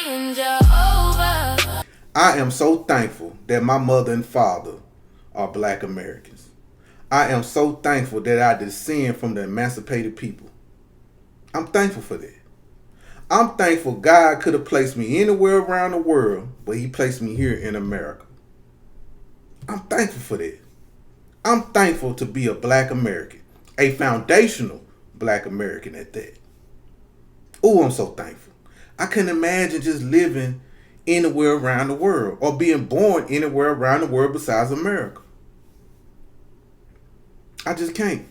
saying, Jehova. I am so thankful that my mother and father are black Americans. I am so thankful that I descend from the emancipated people. I'm thankful for that. I'm thankful God could have placed me anywhere around the world, but he placed me here in America. I'm thankful for that. I'm thankful to be a black American, a foundational black American at that. Oh, I'm so thankful. I couldn't imagine just living anywhere around the world or being born anywhere around the world besides America. I just can't.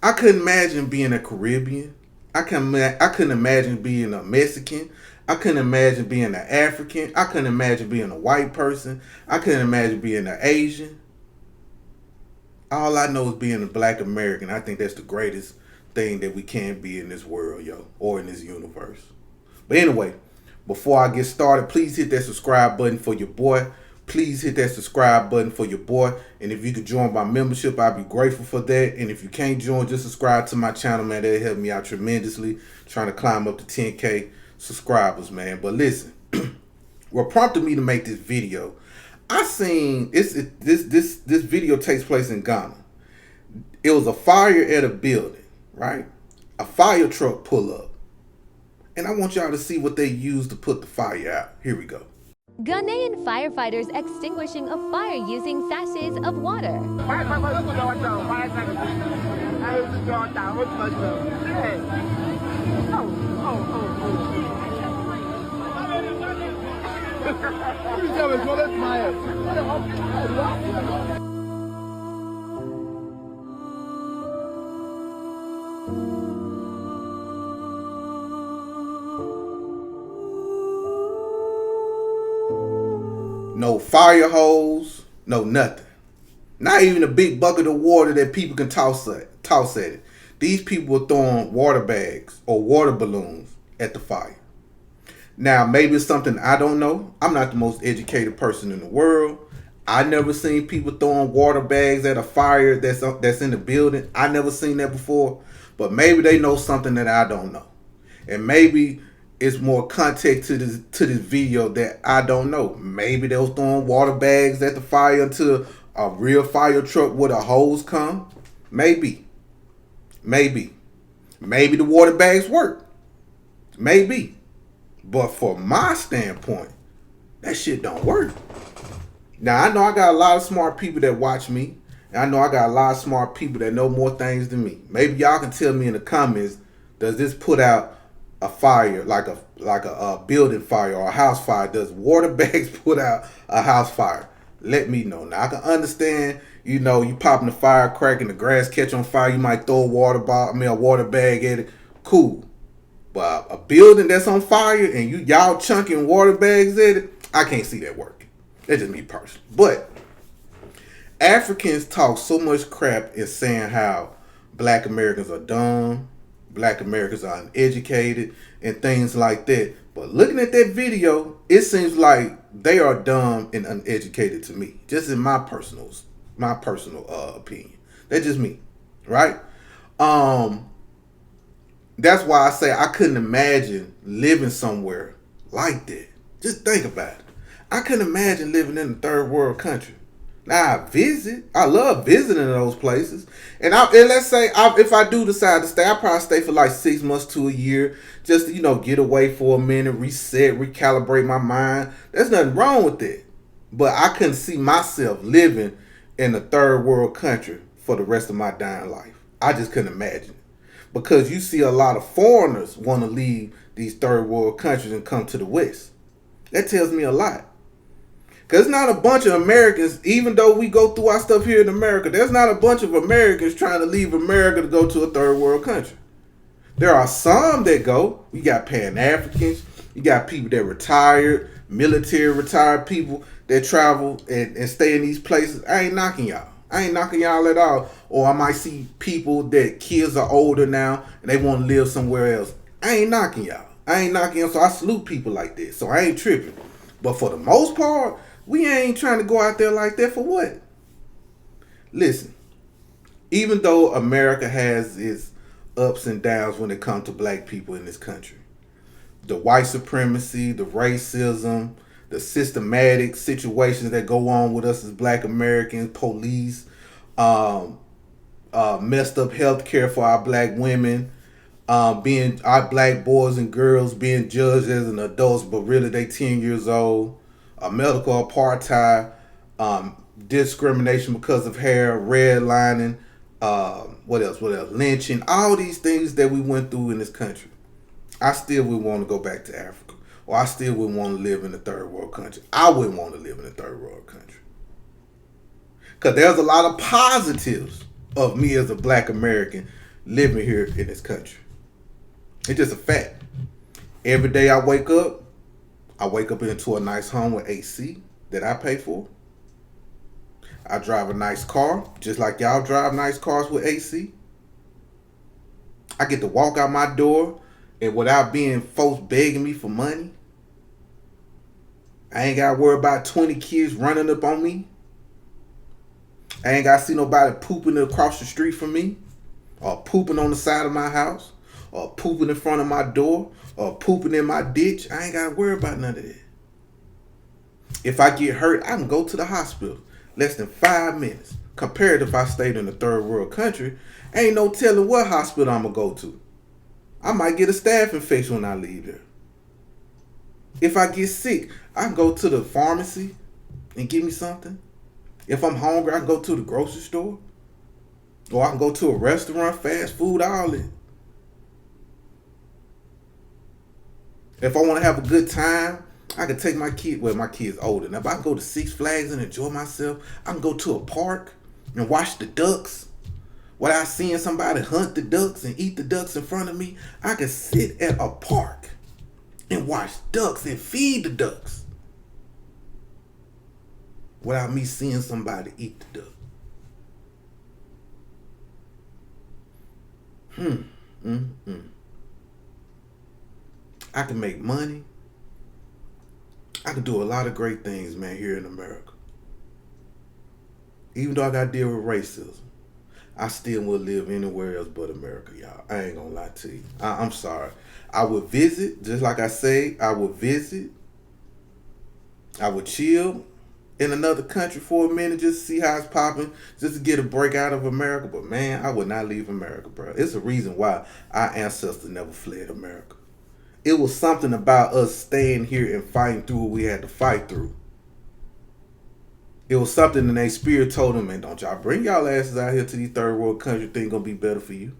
I couldn't imagine being a Caribbean. I couldn't imagine being a Mexican. I couldn't imagine being an African. I couldn't imagine being a white person. I couldn't imagine being an Asian. All I know is being a black American. I think that's the greatest thing that we can be in this world, yo, or in this universe. But anyway, before I get started, please hit that subscribe button for your boy. Please hit that subscribe button for your boy. And if you could join my membership, I'd be grateful for that. And if you can't join, just subscribe to my channel, man. That'll help me out tremendously. Trying to climb up to 10K subscribers, man. But listen, what prompted me to make this video, I seen this video takes place in Ghana. It was a fire at a building, right? A fire truck pull up. And I want y'all to see what they used to put the fire out. Here we go. Ghanaian firefighters extinguishing a fire using sachets of water. No fire hose, no nothing. Not even a big bucket of water that people can toss at it. These people were throwing water bags or water balloons at the fire. Now, maybe it's something I don't know. I'm not the most educated person in the world. I never seen people throwing water bags at a fire that's in the building. I never seen that before. But maybe they know something that I don't know. And maybe it's more context to this video that I don't know. Maybe they was throwing water bags at the fire until a real fire truck with a hose come. Maybe the water bags work. Maybe. But for my standpoint, that shit don't work. Now, I know I got a lot of smart people that watch me. And I know I got a lot of smart people that know more things than me. Maybe y'all can tell me in the comments, does this put out a fire, like a building fire or a house fire? Does water bags put out a house fire? Let me know. Now, I can understand, you popping the firecracker and the grass catch on fire, you might throw a water bag at it. Cool. But a building that's on fire and y'all chunking water bags at it, I can't see that working. That's just me personally. But Africans talk so much crap in saying how black Americans are dumb, black Americans are uneducated, and things like that. But looking at that video, it seems like they are dumb and uneducated to me. Just in my personal opinion. That's just me, right? That's why I say I couldn't imagine living somewhere like that. Just think about it. I couldn't imagine living in a third world country. Now I love visiting those places, and let's say if I do decide to stay, I'll probably stay for like 6 months to a year, just to get away for a minute, reset, recalibrate my mind. There's nothing wrong with that, but I couldn't see myself living in a third world country for the rest of my dying life. I just couldn't imagine it, because you see a lot of foreigners want to leave these third world countries and come to the West. That tells me a lot. Because it's not a bunch of Americans, even though we go through our stuff here in America, there's not a bunch of Americans trying to leave America to go to a third world country. There are some that go. You got Pan-Africans. You got people that retired, military retired people that travel and stay in these places. I ain't knocking y'all. I ain't knocking y'all at all. Or I might see people that kids are older now and they want to live somewhere else. I ain't knocking y'all. So I salute people like that. So I ain't tripping. But for the most part, we ain't trying to go out there like that for what? Listen, even though America has its ups and downs when it comes to black people in this country, the white supremacy, the racism, the systematic situations that go on with us as Black Americans, police, um, messed up health care for our Black women, being our Black boys and girls being judged as an adults, but really they 10 years old, medical apartheid, discrimination because of hair, redlining, what else? What else? Lynching, all these things that we went through in this country. I still would want to go back to Africa, or I still would want to live in a third world country. I wouldn't want to live in a third world country because there's a lot of positives of me as a Black American living here in this country. It's just a fact. Every day I wake up into a nice home with AC that I pay for. I drive a nice car, just like y'all drive nice cars with AC. I get to walk out my door and without being folks begging me for money. I ain't got to worry about 20 kids running up on me. I ain't got to see nobody pooping across the street from me, or pooping on the side of my house, or pooping in front of my door, or pooping in my ditch. I ain't got to worry about none of that. If I get hurt, I can go to the hospital. Less than 5 minutes. Compared to if I stayed in a third world country, ain't no telling what hospital I'm going to go to. I might get a staph infection when I leave there. If I get sick, I can go to the pharmacy and get me something. If I'm hungry, I can go to the grocery store. Or I can go to a restaurant, fast food, all that. If I want to have a good time, I can take my kid, well, my kid's older. Now, if I can go to Six Flags and enjoy myself, I can go to a park and watch the ducks. Without seeing somebody hunt the ducks and eat the ducks in front of me, I can sit at a park and watch ducks and feed the ducks without me seeing somebody eat the duck. I can make money. I can do a lot of great things, man, here in America. Even though I got to deal with racism, I still would live anywhere else but America, y'all. I ain't gonna lie to you. I'm sorry. I would visit, just like I say, I would visit. I would chill in another country for a minute just to see how it's popping, just to get a break out of America. But man, I would not leave America, bro. It's a reason why our ancestors never fled America. It was something about us staying here and fighting through what we had to fight through. It was something in their spirit told them, man, don't y'all bring y'all asses out here to these third world country. Things gonna be better for you.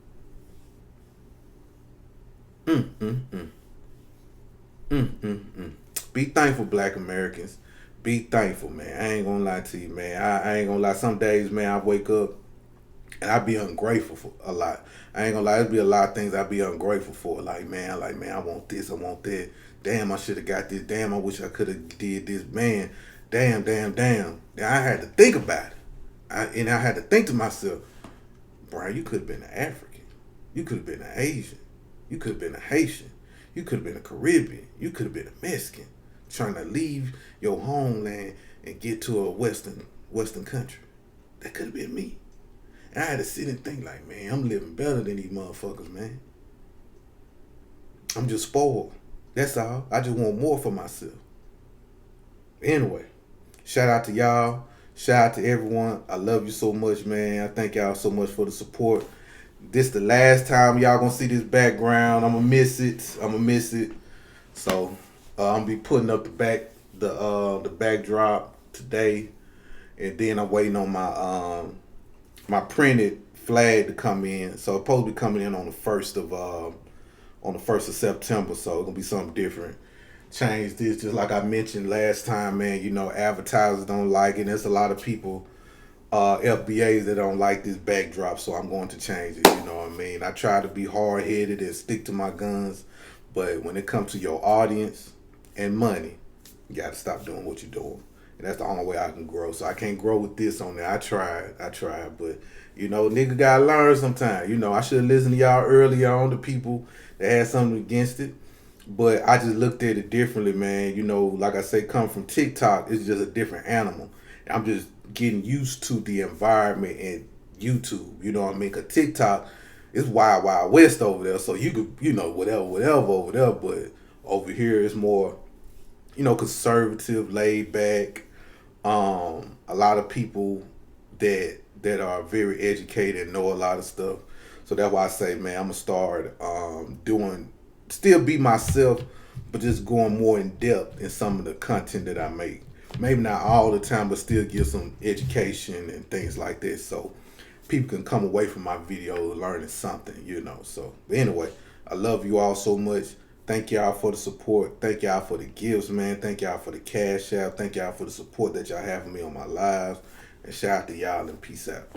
Be thankful, Black Americans. Be thankful, man. I ain't gonna lie to you, man. I ain't gonna lie. Some days, man, I wake up and I be ungrateful for a lot. I ain't gonna lie. There'll be a lot of things I be ungrateful for. Like, man, I want this, I want that. Damn, I should have got this. Damn, I wish I could have did this. Man, damn. And I had to think about it. I had to think to myself, Brian, you could have been an African. You could have been an Asian. You could have been a Haitian. You could have been a Caribbean. You could have been a Mexican. Trying to leave your homeland and get to a Western country. That could have been me. And I had to sit and think like, man, I'm living better than these motherfuckers, man. I'm just spoiled. That's all. I just want more for myself. Anyway, shout out to y'all. Shout out to everyone. I love you so much, man. I thank y'all so much for the support. This the last time y'all gonna see this background. I'm gonna miss it. So I'm gonna be putting up the backdrop today, and then I'm waiting on my printed flag to come in. So it's supposed to be coming in on the 1st of September. So it's gonna be something different. Change this, just like I mentioned last time, man. You know, advertisers don't like it. There's a lot of people, FBAs, that don't like this backdrop. So I'm going to change it. You know what I mean? I try to be hard headed and stick to my guns, but when it comes to your audience and money, you got to stop doing what you're doing. And that's the only way I can grow. So I can't grow with this on there. I tried, but you know, nigga gotta learn sometime. You know, I should have listened to y'all earlier on, the people that had something against it. But I just looked at it differently, man. You know, like I say, come from TikTok, it's just a different animal. I'm just getting used to the environment and YouTube. You know what I mean? Because TikTok is wild, wild west over there. So you could, you know, whatever over there. But Over here it's more, conservative, laid back. A lot of people that are very educated and know a lot of stuff. So that's why I say, man, I'm gonna start still be myself, but just going more in depth in some of the content that I make. Maybe not all the time, but still give some education and things like this, so people can come away from my video learning something. So, but anyway, I love you all so much. Thank y'all for the support. Thank y'all for the gifts, man. Thank y'all for the cash out. Thank y'all for the support that y'all have for me on my lives. And shout out to y'all and peace out.